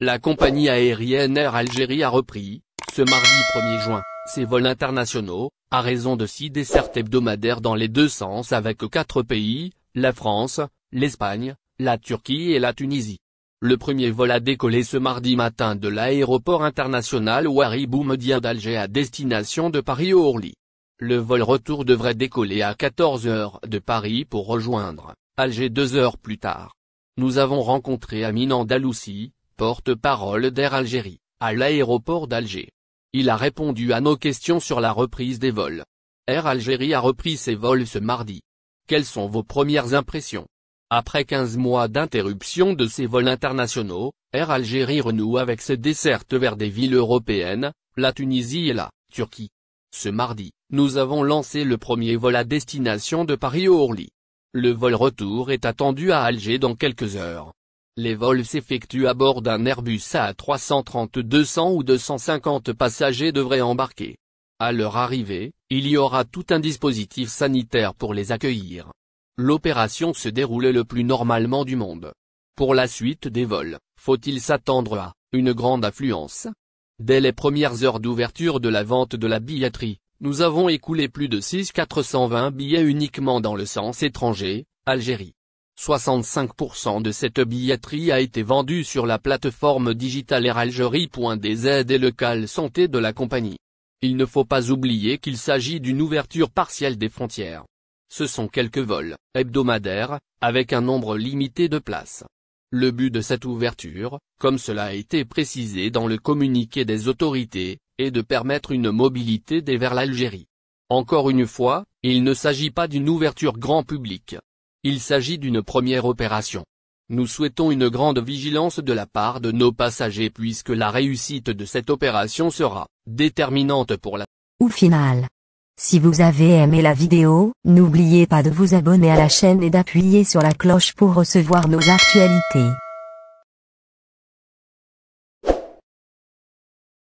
La compagnie aérienne Air Algérie a repris, ce mardi 1er juin, ses vols internationaux, à raison de 6 dessertes hebdomadaires dans les deux sens avec 4 pays, la France, l'Espagne, la Turquie et la Tunisie. Le premier vol a décollé ce mardi matin de l'aéroport international Ouari Boumedienne d'Alger à destination de Paris-Orly. Le vol retour devrait décoller à 14 h de Paris pour rejoindre Alger 2 heures plus tard. Nous avons rencontré Amin Andalousi, porte-parole d'Air Algérie, à l'aéroport d'Alger. Il a répondu à nos questions sur la reprise des vols. Air Algérie a repris ses vols ce mardi. Quelles sont vos premières impressions? Après 15 mois d'interruption de ses vols internationaux, Air Algérie renoue avec ses dessertes vers des villes européennes, la Tunisie et la Turquie. Ce mardi, nous avons lancé le premier vol à destination de Paris-Orly. Le vol retour est attendu à Alger dans quelques heures. Les vols s'effectuent à bord d'un Airbus A330 200 ou 250 passagers devraient embarquer. À leur arrivée, il y aura tout un dispositif sanitaire pour les accueillir. L'opération se déroule le plus normalement du monde. Pour la suite des vols, faut-il s'attendre à une grande affluence? Dès les premières heures d'ouverture de la vente de la billetterie, nous avons écoulé plus de 6420 billets uniquement dans le sens étranger, Algérie. 65% de cette billetterie a été vendue sur la plateforme digitale airalgerie.dz et le call santé de la compagnie. Il ne faut pas oublier qu'il s'agit d'une ouverture partielle des frontières. Ce sont quelques vols hebdomadaires, avec un nombre limité de places. Le but de cette ouverture, comme cela a été précisé dans le communiqué des autorités, est de permettre une mobilité vers l'Algérie. Encore une fois, il ne s'agit pas d'une ouverture grand public. Il s'agit d'une première opération. Nous souhaitons une grande vigilance de la part de nos passagers puisque la réussite de cette opération sera déterminante pour la. Au final. Si vous avez aimé la vidéo, n'oubliez pas de vous abonner à la chaîne et d'appuyer sur la cloche pour recevoir nos actualités.